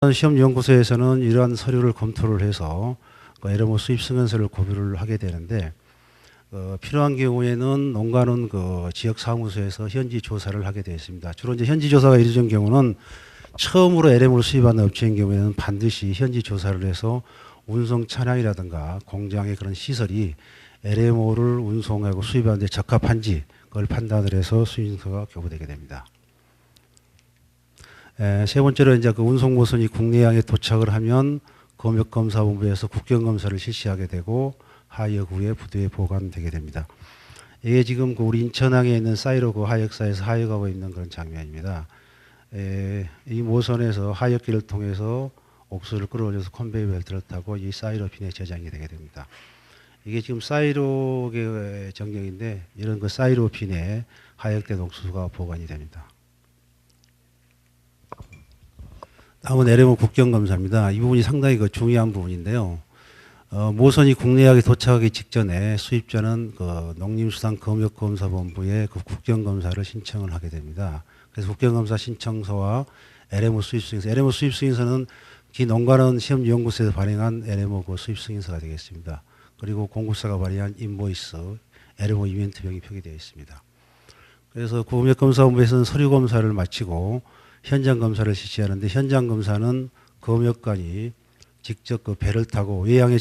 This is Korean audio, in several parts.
시험연구소에서는 이러한 서류를 검토를 해서 LMO 수입 승인서를 고비를 하게 되는데 필요한 경우에는 농가는 지역 사무소에서 현지 조사를 하게 되어 있습니다. 주로 이제 현지 조사가 이루어진 경우는 처음으로 LMO를 수입하는 업체인 경우에는 반드시 현지 조사를 해서 운송 차량이라든가 공장의 그런 시설이 LMO를 운송하고 수입하는 데 적합한지 그걸 판단을 해서 수입승인서가 교부되게 됩니다. 세 번째로 이제 그 운송 모선이 국내항에 도착을 하면 검역검사본부에서 국경검사를 실시하게 되고 하역 후에 부두에 보관되게 됩니다. 이게 지금 우리 인천항에 있는 사이로 하역사에서 하역하고 있는 그런 장면입니다. 이 모선에서 하역기를 통해서 옥수수를 끌어올려서 컨베이어 벨트를 타고 이 사이로 빈에 저장이 되게 됩니다. 이게 지금 사이로의 정경인데 이런 그 사이로 빈에 하역된 옥수수가 보관이 됩니다. 다음은 LMO 국경검사입니다. 이 부분이 상당히 중요한 부분인데요. 모선이 국내역에 도착하기 직전에 수입자는 농림수산검역검사본부에 국경검사를 신청을 하게 됩니다. 그래서 국경검사 신청서와 LMO 수입승인서, LMO 수입승인서는 기농가는 시험연구소에서 발행한 LMO 수입승인서가 되겠습니다. 그리고 공급사가 발행한 인보이스, LMO 이벤트명이 표기되어 있습니다. 그래서 검역검사본부에서는 서류검사를 마치고 현장 검사를 실시하는데 현장 검사는 검역관이 직접 배를 타고 외양에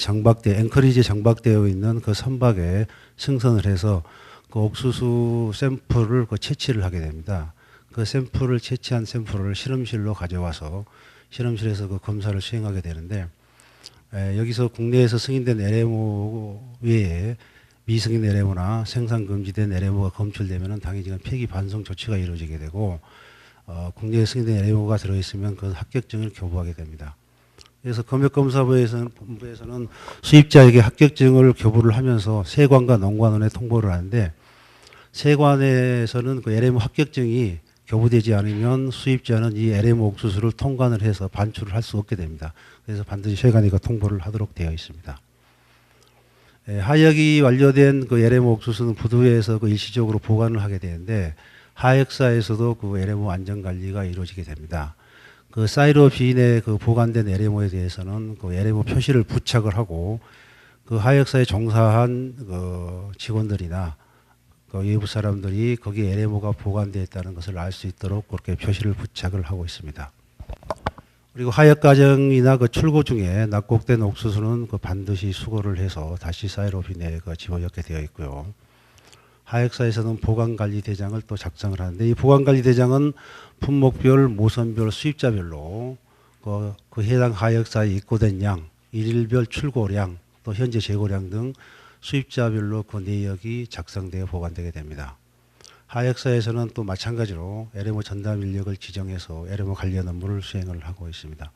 앵커리지에 장박되어 있는 그 선박에 승선을 해서 그 옥수수 샘플을 채취를 하게 됩니다. 그 샘플을 채취한 샘플을 실험실로 가져와서 실험실에서 그 검사를 수행하게 되는데 여기서 국내에서 승인된 LMO 외에 미승인 LMO나 생산 금지된 LMO가 검출되면은 당연히 폐기 반송 조치가 이루어지게 되고 국내에 승인된 LMO가 들어있으면 그 합격증을 교부하게 됩니다. 그래서 검역검사부에서는 수입자에게 합격증을 교부를 하면서 세관과 농관원에 통보를 하는데 세관에서는 그 LMO 합격증이 교부되지 않으면 수입자는 이 LMO 옥수수를 통관을 해서 반출을 할 수 없게 됩니다. 그래서 반드시 세관이 통보를 하도록 되어 있습니다. 하역이 완료된 그 LMO 옥수수는 부두에서 일시적으로 보관을 하게 되는데 하역사에서도 그 LMO 안전관리가 이루어지게 됩니다. 그 사이로 빈에 보관된 LMO에 대해서는 그 LMO 표시를 부착을 하고 그 하역사에 종사한 직원들이나 그 외부 사람들이 거기에 LMO가 보관되어 있다는 것을 알 수 있도록 그렇게 표시를 부착을 하고 있습니다. 그리고 하역 과정이나 출고 중에 낙곡된 옥수수는 반드시 수거를 해서 다시 사이로 빈에 집어넣게 되어 있고요. 하역사에서는 보관관리대장을 또 작성을 하는데 이 보관관리대장은 품목별, 모선별, 수입자별로 그 해당 하역사에 입고된 양, 일일별 출고량, 또 현재 재고량 등 수입자별로 그 내역이 작성되어 보관되게 됩니다. 하역사에서는 또 마찬가지로 LMO 전담 인력을 지정해서 LMO 관련 업무를 수행을 하고 있습니다.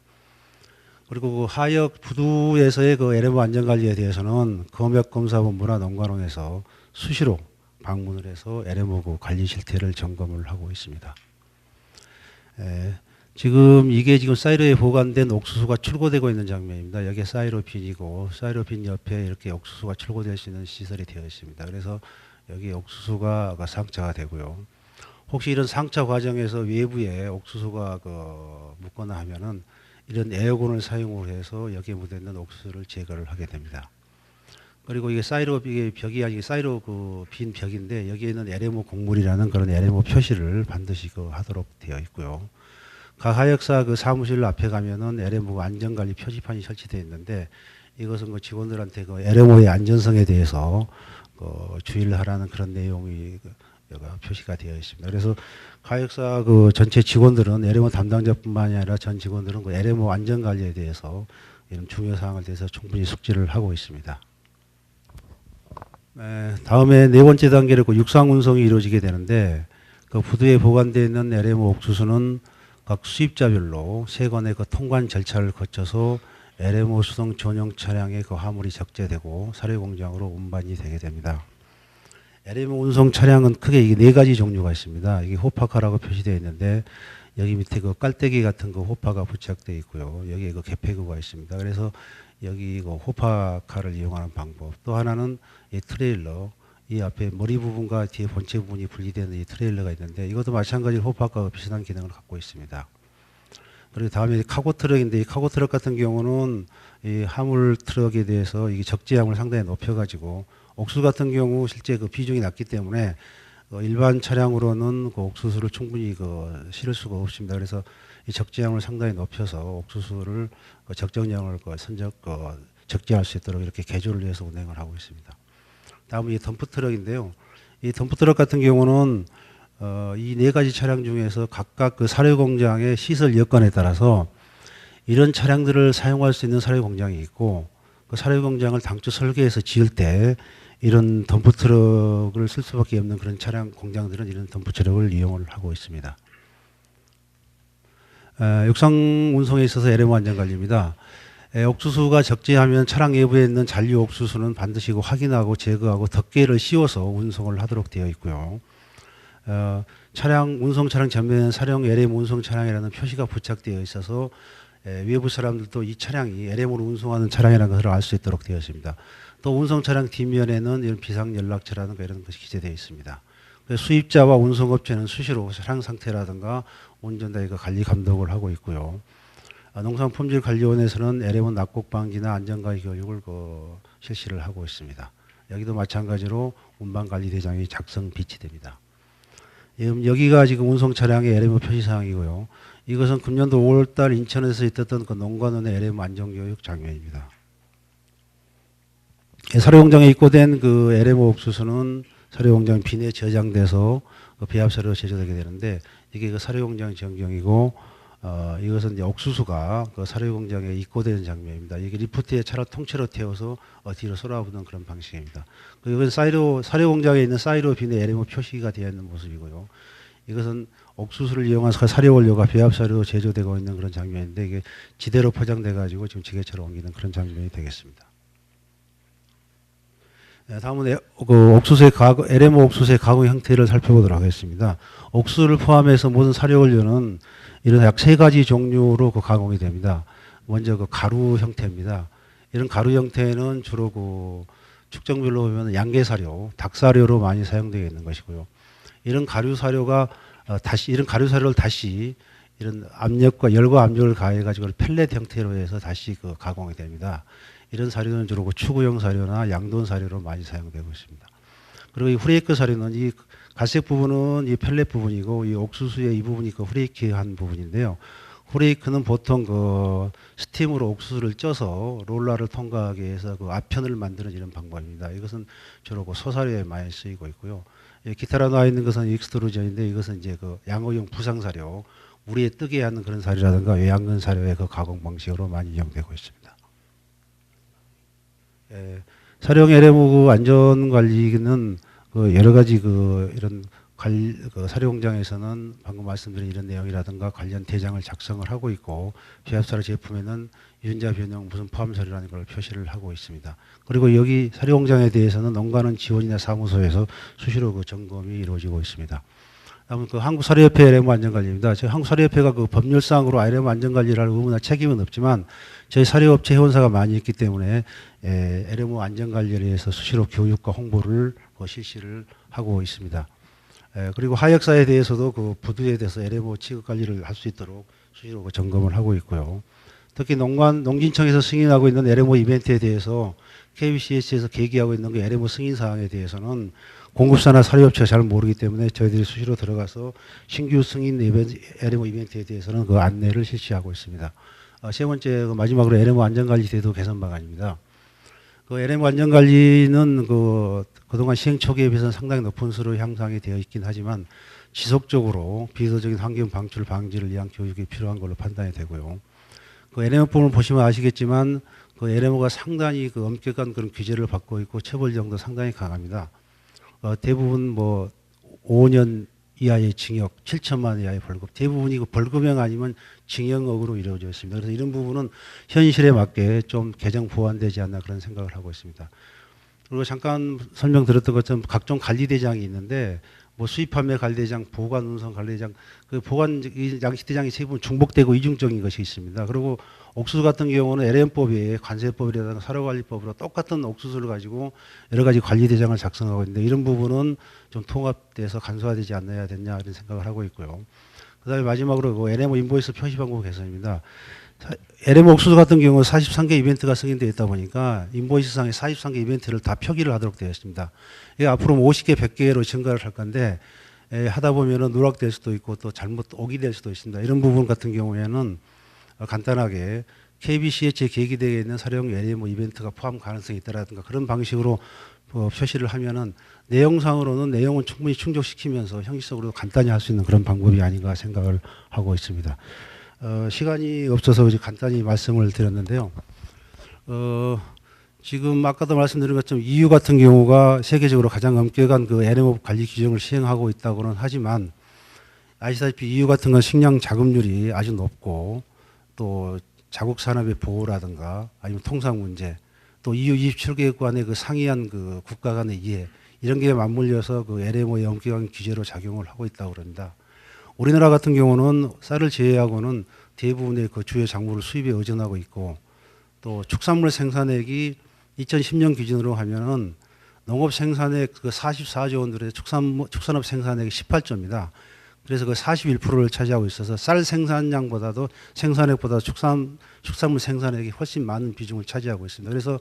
그리고 그 하역 부두에서의 그 LMO 안전관리에 대해서는 검역검사본부나 농관원에서 수시로 방문을 해서 LMO 관리 실태를 점검을 하고 있습니다. 지금 이게 사이로에 보관된 옥수수가 출고되고 있는 장면입니다. 여기 사이로빈이고 사이로빈 옆에 이렇게 옥수수가 출고될 수 있는 시설이 되어 있습니다. 그래서 여기 옥수수가 상차가 되고요. 혹시 이런 상차 과정에서 외부에 옥수수가 묻거나 하면은 이런 에어건을 사용을 해서 여기에 묻어 있는 옥수수를 제거를 하게 됩니다. 그리고 이게 사이로 벽이 아니고 사이로 빈 벽인데 여기에는 LMO 곡물이라는 그런 LMO 표시를 반드시 하도록 되어 있고요. 각 하역사 사무실 앞에 가면은 LMO 안전관리 표지판이 설치되어 있는데 이것은 직원들한테 LMO의 안전성에 대해서 주의를 하라는 그런 내용이 표시가 되어 있습니다. 그래서 하역사 전체 직원들은 LMO 담당자뿐만이 아니라 전 직원들은 LMO 안전관리에 대해서 이런 중요 사항에 대해서 충분히 숙지를 하고 있습니다. 다음에 네 번째 단계로 육상 운송이 이루어지게 되는데 부두에 보관되어 있는 LMO 옥수수는 각 수입자별로 세관의 통관 절차를 거쳐서 LMO 수송 전용 차량에 화물이 적재되고 사료공장으로 운반이 되게 됩니다. LMO 운송 차량은 크게 이게 네 가지 종류가 있습니다. 이게 호파카라고 표시되어 있는데 여기 밑에 깔때기 같은 호파가 부착되어 있고요. 여기에 개폐구가 있습니다. 그래서 여기 호파카를 이용하는 방법. 또 하나는 이 트레일러. 이 앞에 머리 부분과 뒤에 본체 부분이 분리되는 이 트레일러가 있는데 이것도 마찬가지로 호파카와 비슷한 기능을 갖고 있습니다. 그리고 다음에 카고 트럭인데 이 카고 트럭 같은 경우는 이 화물 트럭에 대해서 이게 적재량을 상당히 높여가지고 옥수수 같은 경우 실제 그 비중이 낮기 때문에 일반 차량으로는 그 옥수수를 충분히 실을 수가 없습니다. 그래서 이 적재량을 상당히 높여서 옥수수를 적정량을 적재할 수 있도록 이렇게 개조를 해서 운행을 하고 있습니다. 다음은 이 덤프 트럭인데요. 이 덤프 트럭 같은 경우는 이 네 가지 차량 중에서 각각 그 사료 공장의 시설 여건에 따라서 이런 차량들을 사용할 수 있는 사료 공장이 있고 그 사료 공장을 당초 설계해서 지을 때 이런 덤프 트럭을 쓸 수밖에 없는 그런 차량 공장들은 이런 덤프 트럭을 이용을 하고 있습니다. 육상 운송에 있어서 LMO 안전관리입니다. 옥수수가 적재하면 차량 내부에 있는 잔류 옥수수는 반드시 확인하고 제거하고 덮개를 씌워서 운송을 하도록 되어 있고요. 운송 차량 전면에 사령 LM 운송 차량이라는 표시가 부착되어 있어서 외부 사람들도 이 차량이 LM으로 운송하는 차량이라는 것을 알 수 있도록 되어 있습니다. 또 운송 차량 뒷면에는 이런 비상 연락처라는 이런 것이 기재되어 있습니다. 수입자와 운송업체는 수시로 차량 상태라든가 운전자 관리 감독을 하고 있고요. 농산품질관리원에서는 LM은 낙곡 방지나 안전관리 교육을 실시를 하고 있습니다. 여기도 마찬가지로 운반관리대장이 작성 비치됩니다. 여기가 지금 운송 차량의 LM 표시사항이고요. 이것은 금년도 5월달 인천에서 있었던 그 농관원의 LM 안전교육 장면입니다. 사료공장에 입고된 그 LM 옥수수는 사료공장 빈에 저장돼서 배합사료로 제조되게 되는데 이게 그 사료공장 전경이고 이것은 이제 옥수수가 그 사료공장에 입고되는 장면입니다. 이게 리프트에 차로 통째로 태워서 뒤로 쏟아부는 그런 방식입니다. 그리고 이것은 사료공장에 있는 사이로 빈에 LMO 표시가 되어 있는 모습이고요. 이것은 옥수수를 이용한 사료원료가 배합사료로 제조되고 있는 그런 장면인데 이게 지대로 포장돼 가지고 지금 지게차로 옮기는 그런 장면이 되겠습니다. 다음은 LMO 옥수수의 가공 형태를 살펴보도록 하겠습니다. 옥수수를 포함해서 모든 사료원료는 이런 약 3가지 종류로 가공이 됩니다. 먼저 가루 형태입니다. 이런 가루 형태는 주로 축적물로 보면 양계사료, 닭사료로 많이 사용되어 있는 것이고요. 이런 가루사료를 다시 이런 열과 압력을 가해가지고 펠렛 형태로 해서 다시 가공이 됩니다. 이런 사료는 주로 추구용 사료나 양돈 사료로 많이 사용되고 있습니다. 그리고 이 후레이크 사료는 이 갈색 부분은 이 펠렛 부분이고 이 옥수수의 이 부분이 후레이크한 부분인데요. 후레이크는 보통 스팀으로 옥수수를 쪄서 롤러를 통과하게 해서 앞편을 만드는 이런 방법입니다. 이것은 주로 소사료에 많이 쓰이고 있고요. 기타로 나와 있는 것은 익스트루전인데 이것은 이제 양호용 부상 사료, 물에 뜨게 하는 그런 사료라든가 외양근 사료의 가공 방식으로 많이 이용되고 있습니다. 사료용 LMO 안전관리는 여러 가지 이런 사료 공장에서는 방금 말씀드린 이런 내용이라든가 관련 대장을 작성을 하고 있고 배합사료 제품에는 유전자 변형 무슨 포함 사료라는 걸 표시를 하고 있습니다. 그리고 여기 사료 공장에 대해서는 농가는 지원이나 사무소에서 수시로 점검이 이루어지고 있습니다. 다음은 한국사료협회 LMO 안전관리입니다. 저희 한국사료협회가 법률상으로 LMO 안전관리를 할 의무나 책임은 없지만 저희 사료업체 회원사가 많이 있기 때문에 LMO 안전관리에 대해서 수시로 교육과 홍보를 실시를 하고 있습니다. 그리고 하역사에 대해서도 부두에 대해서 LMO 취급 관리를 할 수 있도록 수시로 점검을 하고 있고요. 특히 농진청에서 승인하고 있는 LMO 이벤트에 대해서 KBCS에서 계기하고 있는 LMO 승인 사항에 대해서는 공급사나 사료업체가 잘 모르기 때문에 저희들이 수시로 들어가서 신규 승인 LMO 이벤트에 대해서는 안내를 실시하고 있습니다. 세 번째 마지막으로 LMO 안전관리 제도 개선 방안입니다. LMO 안전관리는 그동안 시행 초기에 비해서는 상당히 높은 수로 향상이 되어 있긴 하지만 지속적으로 비이성적인 환경 방출 방지를 위한 교육이 필요한 걸로 판단이 되고요. LMO법을 보시면 아시겠지만 LMO가 상당히 엄격한 그런 규제를 받고 있고 처벌력도 상당히 강합니다. 대부분 5년 이하의 징역, 7천만 원 이하의 벌금, 대부분이 벌금형 아니면 징역으로 이루어져 있습니다. 그래서 이런 부분은 현실에 맞게 좀 개정 보완되지 않나 그런 생각을 하고 있습니다. 그리고 잠깐 설명드렸던 것처럼 각종 관리대장이 있는데 수입 판매 관리대장, 보관 운송 관리대장, 보관 양식대장이 세 분 중복되고 이중적인 것이 있습니다. 그리고 옥수수 같은 경우는 LM법에 관세법이라든가 사료관리법으로 똑같은 옥수수를 가지고 여러 가지 관리대장을 작성하고 있는데 이런 부분은 좀 통합돼서 간소화되지 않아야 되냐 이런 생각을 하고 있고요. 그다음에 마지막으로 그 LMO 인보이스 표시 방법 개선입니다. LMO 옥수수 같은 경우 43개 이벤트가 승인되어 있다 보니까 인보이스상에 43개 이벤트를 다 표기를 하도록 되어 있습니다. 이게 앞으로 50개, 100개로 증가를 할 건데 하다 보면은 누락될 수도 있고 또 잘못 오기 될 수도 있습니다. 이런 부분 같은 경우에는 간단하게 KBCH에 계기되어 있는 사료용 LMO 이벤트가 포함 가능성이 있다라든가 그런 방식으로 표시를 하면은 내용상으로는 내용은 충분히 충족시키면서 형식적으로 간단히 할 수 있는 그런 방법이 아닌가 생각을 하고 있습니다. 시간이 없어서 이제 간단히 말씀을 드렸는데요. 지금 아까도 말씀드린 것처럼 EU 같은 경우가 세계적으로 가장 엄격한 그 LMO 관리 규정을 시행하고 있다고는 하지만 아시다시피 EU 같은 건 식량 자급률이 아주 높고 또 자국 산업의 보호라든가 아니면 통상 문제 또 EU 27개국 간의 그 상이한 그 국가 간의 이해 이런 게 맞물려서 그 LMO의 엄격한 규제로 작용을 하고 있다고 합니다. 우리나라 같은 경우는 쌀을 제외하고는 대부분의 그 주요 작물을 수입에 의존하고 있고 또 축산물 생산액이 2010년 기준으로 하면은 농업 생산액 그 44조 원 들에 축산업 생산액이 18조입니다. 그래서 그 41%를 차지하고 있어서 쌀 생산량보다도 생산액보다 축산물 생산액이 훨씬 많은 비중을 차지하고 있습니다. 그래서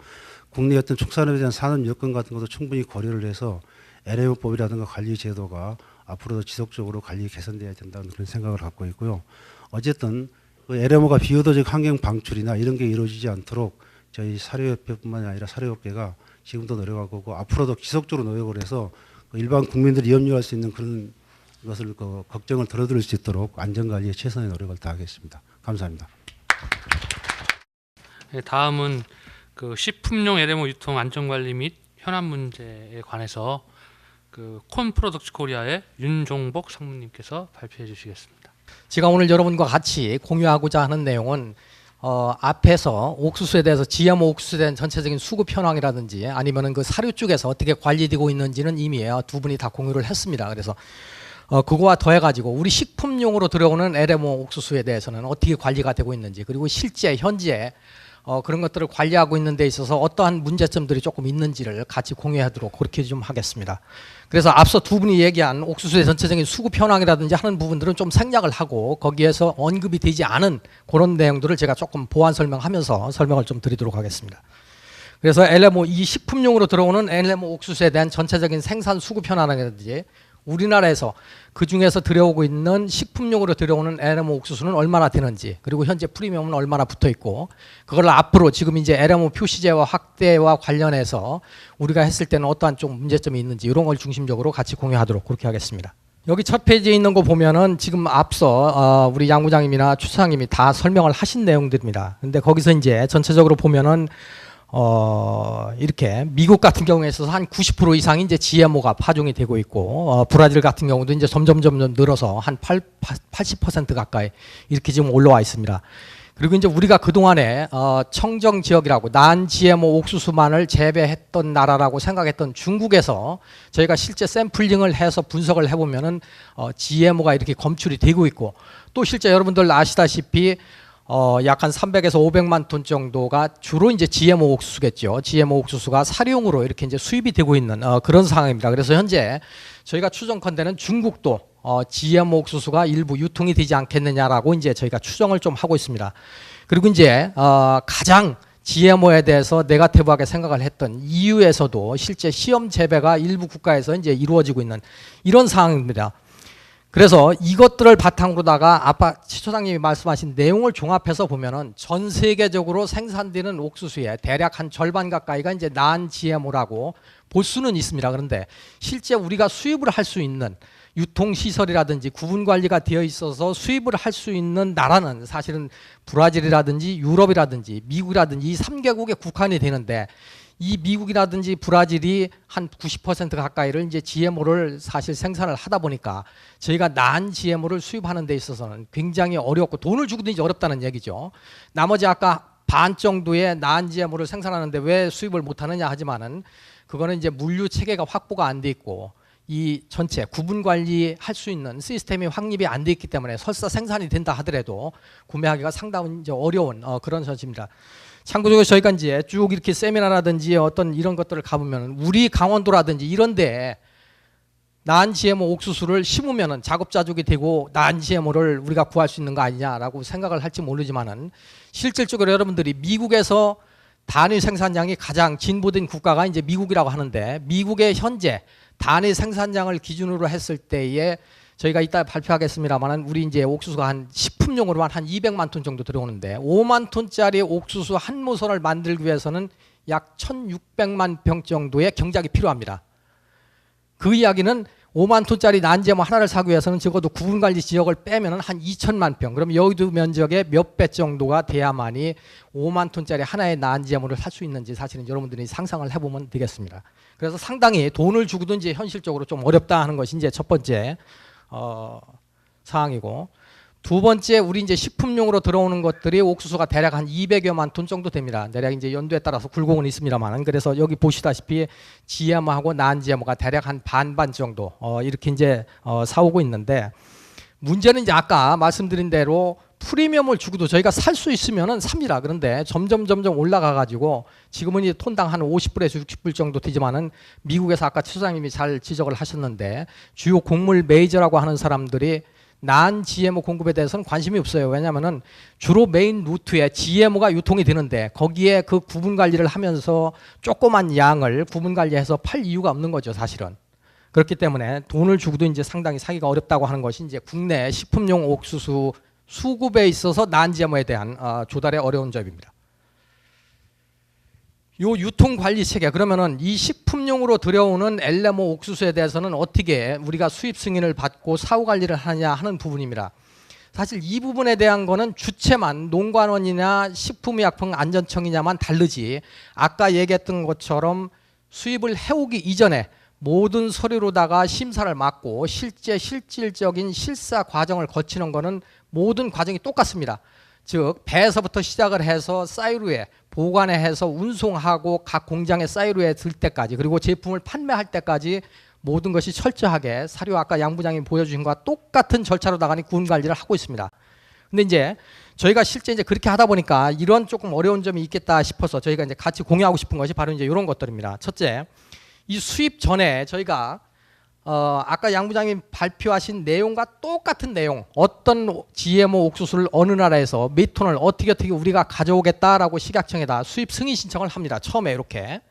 국내 어떤 축산업에 대한 산업 여건 같은 것도 충분히 고려를 해서 LMO법이라든가 관리 제도가 앞으로도 지속적으로 관리 개선돼야 된다는 그런 생각을 갖고 있고요. 어쨌든 그 LMO가 비의도적 환경 방출이나 이런 게 이루어지지 않도록 저희 사료협회뿐만 아니라 사료업계가 지금도 노력하고 있고 앞으로도 지속적으로 노력을 해서 일반 국민들이 염려할 수 있는 그런 것을 그 걱정을 덜어드릴 수 있도록 안전관리에 최선의 노력을 다하겠습니다. 감사합니다. 네, 다음은 그 식품용 LMO 유통 안전관리 및 현안 문제에 관해서 그 콘프로덕츠 코리아의 윤종복 상무님께서 발표해 주시겠습니다. 제가 오늘 여러분과 같이 공유하고자 하는 내용은 앞에서 옥수수에 대해서 GMO 옥수수에 대한 전체적인 수급 현황이라든지 아니면은 그 사료 쪽에서 어떻게 관리되고 있는지는 이미 두 분이 다 공유를 했습니다. 그래서 그거와 더해가지고 우리 식품용으로 들어오는 LMO 옥수수에 대해서는 어떻게 관리가 되고 있는지 그리고 실제 현재 그런 것들을 관리하고 있는 데 있어서 어떠한 문제점들이 조금 있는지를 같이 공유하도록 그렇게 좀 하겠습니다. 그래서 앞서 두 분이 얘기한 옥수수의 전체적인 수급 현황이라든지 하는 부분들은 좀 생략을 하고 거기에서 언급이 되지 않은 그런 내용들을 제가 조금 보완 설명하면서 설명을 좀 드리도록 하겠습니다. 그래서 LMO 이 식품용으로 들어오는 LMO 옥수수에 대한 전체적인 생산 수급 현황이라든지 우리나라에서 그 중에서 들여오고 있는 식품용으로 들여오는 LMO 옥수수는 얼마나 되는지 그리고 현재 프리미엄은 얼마나 붙어 있고 그걸 앞으로 지금 이제 LMO 표시제와 확대와 관련해서 우리가 했을 때는 어떠한 좀 문제점이 있는지 이런 걸 중심적으로 같이 공유하도록 그렇게 하겠습니다. 여기 첫 페이지에 있는 거 보면은 지금 앞서 우리 양 부장님이나 추사장님이 다 설명을 하신 내용들입니다. 근데 거기서 이제 전체적으로 보면은 이렇게 미국 같은 경우에 있어서 한 90% 이상이 이제 GMO가 파종이 되고 있고 브라질 같은 경우도 이제 점점 늘어서 한 80% 가까이 이렇게 지금 올라와 있습니다. 그리고 이제 우리가 그동안에 청정 지역이라고 난 GMO 옥수수만을 재배했던 나라라고 생각했던 중국에서 저희가 실제 샘플링을 해서 분석을 해보면은 GMO가 이렇게 검출이 되고 있고 또 실제 여러분들 아시다시피 약 한 300에서 500만 톤 정도가 주로 이제 GMO 옥수수겠죠. GMO 옥수수가 사료용으로 이렇게 이제 수입이 되고 있는 그런 상황입니다. 그래서 현재 저희가 추정컨대는 중국도 GMO 옥수수가 일부 유통이 되지 않겠느냐라고 이제 저희가 추정을 좀 하고 있습니다. 그리고 이제 가장 GMO에 대해서 네거티브하게 생각을 했던 EU에서도 실제 시험 재배가 일부 국가에서 이제 이루어지고 있는 이런 상황입니다. 그래서 이것들을 바탕으로다가 아까 시초장님이 말씀하신 내용을 종합해서 보면은 전 세계적으로 생산되는 옥수수의 대략 한 절반 가까이가 이제 난 GMO라고 볼 수는 있습니다. 그런데 실제 우리가 수입을 할 수 있는 유통시설이라든지 구분 관리가 되어 있어서 수입을 할 수 있는 나라는 사실은 브라질이라든지 유럽이라든지 미국이라든지 이 3개국에 국한이 되는데 이 미국이라든지 브라질이 한 90% 가까이를 이제 GMO를 사실 생산을 하다 보니까 저희가 난 GMO를 수입하는 데 있어서는 굉장히 어렵고 돈을 주고도 이제 어렵다는 얘기죠. 나머지 아까 반 정도의 난 GMO를 생산하는데 왜 수입을 못하느냐 하지만은 그거는 이제 물류 체계가 확보가 안 돼 있고 이 전체 구분 관리할 수 있는 시스템이 확립이 안 돼 있기 때문에 설사 생산이 된다 하더라도 구매하기가 상당히 이제 어려운 그런 현실입니다. 참고적으로 저희가 이제 쭉 이렇게 세미나라든지 어떤 이런 것들을 가보면 우리 강원도라든지 이런데 난 GMO 옥수수를 심으면은 자급자족이 되고 난 GMO를 우리가 구할 수 있는 거 아니냐라고 생각을 할지 모르지만은 실질적으로 여러분들이 미국에서 단위 생산량이 가장 진보된 국가가 이제 미국이라고 하는데 미국의 현재 단위 생산량을 기준으로 했을 때에 저희가 이따 발표하겠습니다만은 우리 이제 옥수수가 한 식품용으로만 한 200만 톤 정도 들어오는데 5만 톤짜리 옥수수 한 모선을 만들기 위해서는 약 1,600만 평 정도의 경작이 필요합니다. 그 이야기는 5만 톤짜리 난제모 하나를 사기 위해서는 적어도 구분관리 지역을 빼면 한 2천만 평, 그럼 여의도 면적의 몇 배 정도가 돼야만이 5만 톤짜리 하나의 난제모를 살 수 있는지 사실은 여러분들이 상상을 해보면 되겠습니다. 그래서 상당히 돈을 주고도 이제 현실적으로 좀 어렵다 하는 것이 이제 첫 번째 사항이고, 두 번째 우리 이제 식품용으로 들어오는 것들이 옥수수가 대략 한 200여만 톤 정도 됩니다. 대략 이제 연도에 따라서 굴곡은 있습니다만은, 그래서 여기 보시다시피 GMO하고 난 GMO가 대략 한 반반 정도 이렇게 이제 사오고 있는데, 문제는 이제 아까 말씀드린 대로 프리미엄을 주고도 저희가 살 수 있으면은 삽니다. 그런데 점점 올라가 가지고 지금은 이제 톤당 한 50불에서 60불 정도 되지만은 미국에서 아까 최 소장님이 잘 지적을 하셨는데 주요 곡물 메이저라고 하는 사람들이 난 GMO 공급에 대해서는 관심이 없어요. 왜냐하면은 주로 메인 루트에 GMO가 유통이 되는데 거기에 그 구분 관리를 하면서 조그만 양을 구분 관리해서 팔 이유가 없는 거죠, 사실은. 그렇기 때문에 돈을 주고도 이제 상당히 사기가 어렵다고 하는 것이 이제 국내 식품용 옥수수 수급에 있어서 난 GMO에 대한 조달의 어려운 점입니다. 요 유통 관리 체계, 그러면은 이 식품용으로 들여오는 LMO 옥수수에 대해서는 어떻게 우리가 수입 승인을 받고 사후 관리를 하냐 하는 부분입니다. 사실 이 부분에 대한 거는 주체만 농관원이나 식품의약품안전청이냐만 다르지, 아까 얘기했던 것처럼 수입을 해오기 이전에 모든 서류로다가 심사를 맡고 실질적인 실사 과정을 거치는 거는 모든 과정이 똑같습니다. 즉 배에서부터 시작을 해서 사이로에 보관해 해서 운송하고 각 공장에 사이로에 들 때까지, 그리고 제품을 판매할 때까지 모든 것이 철저하게 사료 아까 양 부장님이 보여주신 것과 똑같은 절차로다가 구분 관리를 하고 있습니다. 근데 이제 저희가 실제 이제 그렇게 하다 보니까 이런 조금 어려운 점이 있겠다 싶어서 저희가 이제 같이 공유하고 싶은 것이 바로 이제 이런 것들입니다. 첫째, 이 수입 전에 저희가 아까 양 부장님 발표하신 내용과 똑같은 내용, 어떤 GMO 옥수수를 어느 나라에서 몇 톤을 어떻게 우리가 가져오겠다라고 식약청에다 수입 승인 신청을 합니다. 처음에 이렇게.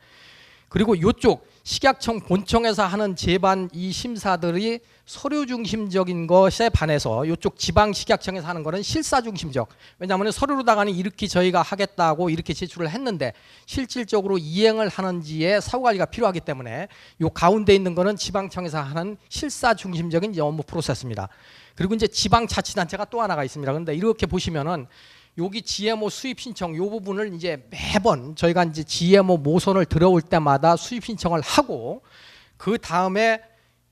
그리고 이쪽 식약청 본청에서 하는 제반 이 심사들이 서류 중심적인 것에 반해서 이쪽 지방 식약청에서 하는 거는 실사 중심적. 왜냐하면 서류로다가는 이렇게 저희가 하겠다고 이렇게 제출을 했는데 실질적으로 이행을 하는지에 사후 관리가 필요하기 때문에 이 가운데 있는 거는 지방청에서 하는 실사 중심적인 이제 업무 프로세스입니다. 그리고 이제 지방자치단체가 또 하나가 있습니다. 그런데 이렇게 보시면은 여기 GMO 수입 신청 요 부분을 이제 매번 저희가 이제 GMO 모선을 들어올 때마다 수입 신청을 하고, 그 다음에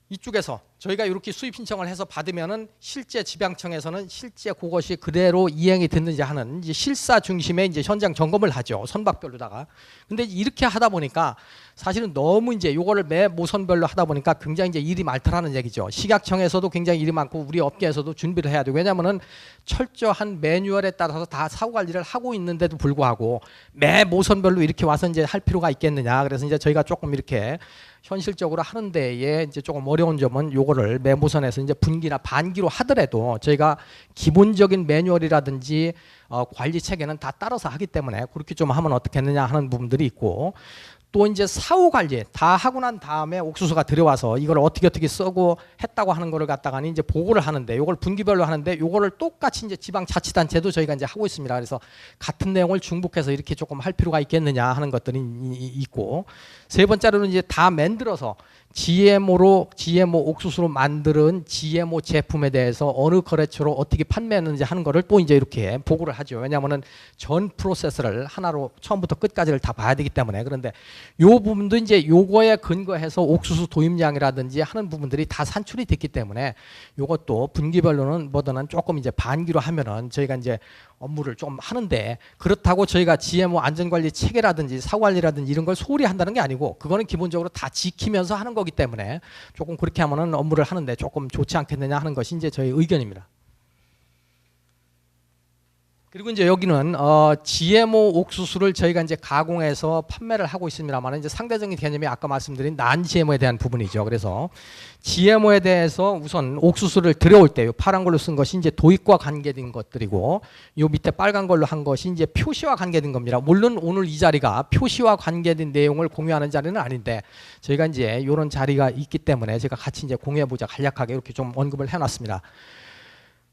이쪽에서 저희가 이렇게 수입 신청을 해서 받으면은 실제 지방청에서는 실제 그것이 그대로 이행이 됐는지 하는 이제 실사 중심의 이제 현장 점검을 하죠, 선박별로다가. 근데 이렇게 하다 보니까 사실은 너무 이제 요거를 매 모선별로 하다 보니까 굉장히 이제 일이 많다라는 얘기죠. 식약청에서도 굉장히 일이 많고 우리 업계에서도 준비를 해야 되고, 왜냐하면은 철저한 매뉴얼에 따라서 다 사후 관리를 하고 있는데도 불구하고 매 모선별로 이렇게 와서 이제 할 필요가 있겠느냐. 그래서 이제 저희가 조금 이렇게 현실적으로 하는 데에 이제 조금 어려운 점은 요거를 매모선에서 이제 분기나 반기로 하더라도 저희가 기본적인 매뉴얼이라든지 관리 체계는 다 따라서 하기 때문에 그렇게 좀 하면 어떻겠느냐 하는 부분들이 있고, 또 이제 사후 관리 다 하고 난 다음에 옥수수가 들어와서 이걸 어떻게 쓰고 했다고 하는 거를 갖다가 이제 보고를 하는데, 요걸 분기별로 하는데 요거를 똑같이 이제 지방자치단체도 저희가 이제 하고 있습니다. 그래서 같은 내용을 중복해서 이렇게 조금 할 필요가 있겠느냐 하는 것들이 있고, 세 번째로는 이제 다 만들어서 GMO 옥수수로 만드는 GMO 제품에 대해서 어느 거래처로 어떻게 판매했는지 하는 거를 또 이제 이렇게 보고를 하죠. 왜냐하면은 전 프로세스를 하나로 처음부터 끝까지를 다 봐야 되기 때문에. 그런데 요 부분도 이제 요거에 근거해서 옥수수 도입량이라든지 하는 부분들이 다 산출이 됐기 때문에 요것도 분기별로는 뭐든 조금 이제 반기로 하면은 저희가 이제 업무를 좀 하는데, 그렇다고 저희가 GMO 안전관리 체계라든지 사후관리라든지 이런 걸 소홀히 한다는 게 아니고 그거는 기본적으로 다 지키면서 하는 거기 때문에 조금 그렇게 하면은 업무를 하는데 조금 좋지 않겠느냐 하는 것이 이제 저희 의견입니다. 그리고 이제 여기는 GMO 옥수수를 저희가 이제 가공해서 판매를 하고 있습니다만 이제 상대적인 개념이 아까 말씀드린 난 GMO에 대한 부분이죠. 그래서 GMO에 대해서 우선 옥수수를 들여올 때 파란 걸로 쓴 것이 이제 도입과 관계된 것들이고 요 밑에 빨간 걸로 한 것이 이제 표시와 관계된 겁니다. 물론 오늘 이 자리가 표시와 관계된 내용을 공유하는 자리는 아닌데 저희가 이제 이런 자리가 있기 때문에 제가 같이 이제 공유해보자 간략하게 이렇게 좀 언급을 해놨습니다.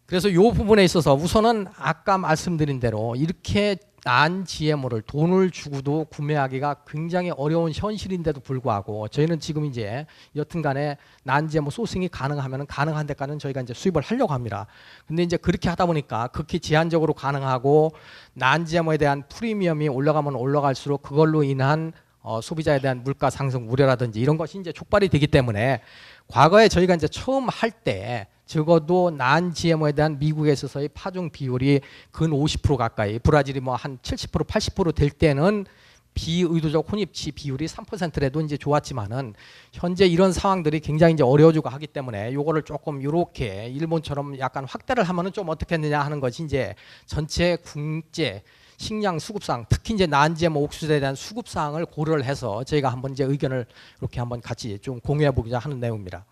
그래서 이 부분에 있어서 우선은 아까 말씀드린 대로 이렇게 난 GMO를 돈을 주고도 구매하기가 굉장히 어려운 현실인데도 불구하고 저희는 지금 이제 여튼간에 난 GMO 소싱이 가능하면 가능한 데까지는 저희가 이제 수입을 하려고 합니다. 근데 이제 그렇게 하다 보니까 극히 제한적으로 가능하고 난 GMO에 대한 프리미엄이 올라가면 올라갈수록 그걸로 인한 소비자에 대한 물가 상승 우려라든지 이런 것이 이제 촉발이 되기 때문에 과거에 저희가 이제 처음 할 때 적어도 난 GMO에 대한 미국에 있어서의 파종 비율이 근 50% 가까이 브라질이 뭐 한 70% 80% 될 때는 비의도적 혼입치 비율이 3%라도 이제 좋았지만은 현재 이런 상황들이 굉장히 이제 어려워지고 하기 때문에 요거를 조금 이렇게 일본처럼 약간 확대를 하면은 좀 어떻게 했느냐 하는 것이 이제 전체 국제 식량 수급상 특히 이제 난 GMO 옥수수에 대한 수급상을 고려를 해서 저희가 한번 이제 의견을 이렇게 한번 같이 좀 공유해 보고자 하는 내용입니다.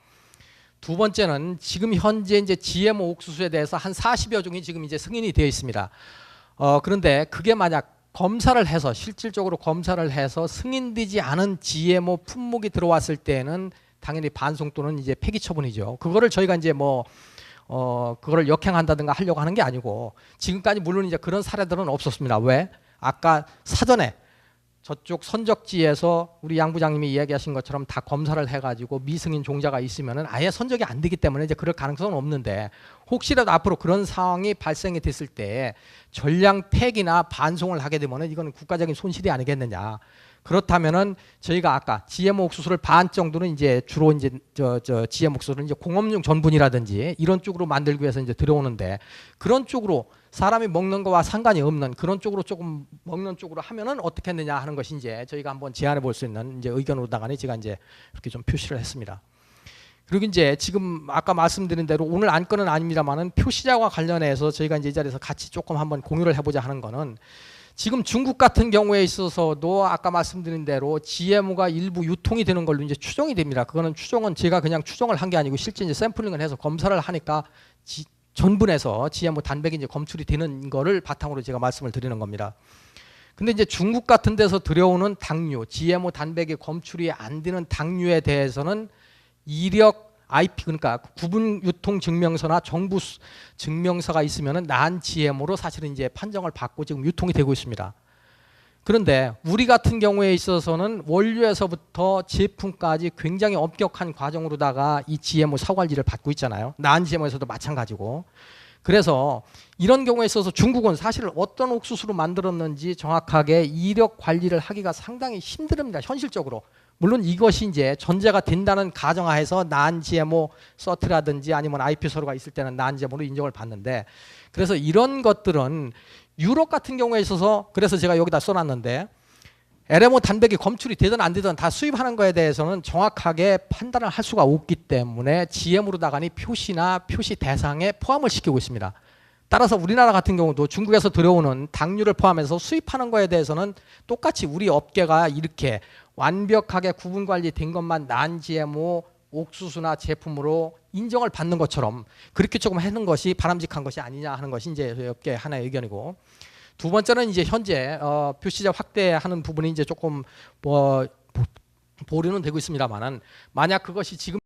두 번째는 지금 현재 이제 GMO 옥수수에 대해서 한 40여 종이 지금 이제 승인이 되어 있습니다. 그런데 그게 만약 검사를 해서 실질적으로 검사를 해서 승인되지 않은 GMO 품목이 들어왔을 때는 당연히 반송 또는 이제 폐기 처분이죠. 그거를 저희가 이제 뭐 그거를 역행한다든가 하려고 하는 게 아니고 지금까지 물론 이제 그런 사례들은 없었습니다. 왜? 아까 사전에 저쪽 선적지에서 우리 양 부장님이 이야기하신 것처럼 다 검사를 해가지고 미승인 종자가 있으면은 아예 선적이 안 되기 때문에 이제 그럴 가능성은 없는데 혹시라도 앞으로 그런 상황이 발생이 됐을 때 전량 폐기나 반송을 하게 되면은 이거는 국가적인 손실이 아니겠느냐. 그렇다면은 저희가 아까 GMO 옥수수를 반 정도는 이제 주로 이제 GMO 옥수수를 이제 공업용 전분이라든지 이런 쪽으로 만들기 위해서 이제 들어오는데 그런 쪽으로 사람이 먹는 거와 상관이 없는 그런 쪽으로 조금 먹는 쪽으로 하면은 어떻게 했느냐 하는 것이 이제 저희가 한번 제안해 볼 수 있는 이제 의견으로다가는 제가 이제 이렇게 좀 표시를 했습니다. 그리고 이제 지금 아까 말씀드린 대로 오늘 안건은 아닙니다만은 표시자와 관련해서 저희가 이제 이 자리에서 같이 조금 한번 공유를 해보자 하는 거는 지금 중국 같은 경우에 있어서도 아까 말씀드린 대로 GMO가 일부 유통이 되는 걸로 이제 추정이 됩니다. 그거는 추정은 제가 그냥 추정을 한 게 아니고 실제 이제 샘플링을 해서 검사를 하니까 전분에서 GMO 단백이 이제 검출이 되는 거를 바탕으로 제가 말씀을 드리는 겁니다. 근데 이제 중국 같은 데서 들여오는 당류, GMO 단백이 검출이 안 되는 당류에 대해서는 이력 IP 그러니까 구분 유통 증명서나 정부 증명서가 있으면은 난 GMO로 사실은 이제 판정을 받고 지금 유통이 되고 있습니다. 그런데 우리 같은 경우에 있어서는 원료에서부터 제품까지 굉장히 엄격한 과정으로다가 이 GMO 사관리를 받고 있잖아요. 난 GMO에서도 마찬가지고. 그래서 이런 경우에 있어서 중국은 사실 어떤 옥수수로 만들었는지 정확하게 이력 관리를 하기가 상당히 힘듭니다. 현실적으로. 물론 이것이 이제 전제가 된다는 가정하에서 난 GMO 서트라든지 아니면 IP 서류가 있을 때는 난 GMO로 인정을 받는데 그래서 이런 것들은 유럽 같은 경우에 있어서 그래서 제가 여기다 써놨는데 LMO 단백이 검출이 되든 안 되든 다 수입하는 거에 대해서는 정확하게 판단을 할 수가 없기 때문에 GM으로다가니 표시나 표시 대상에 포함을 시키고 있습니다. 따라서 우리나라 같은 경우도 중국에서 들어오는 당류를 포함해서 수입하는 거에 대해서는 똑같이 우리 업계가 이렇게 완벽하게 구분 관리된 것만 난 GMO 옥수수나 제품으로 인정을 받는 것처럼 그렇게 조금 하는 것이 바람직한 것이 아니냐 하는 것이 이제 저희 업계 하나의 의견이고 두 번째는 이제 현재 표시자 확대하는 부분이 이제 조금 보류는 되고 있습니다만은 만약 그것이 지금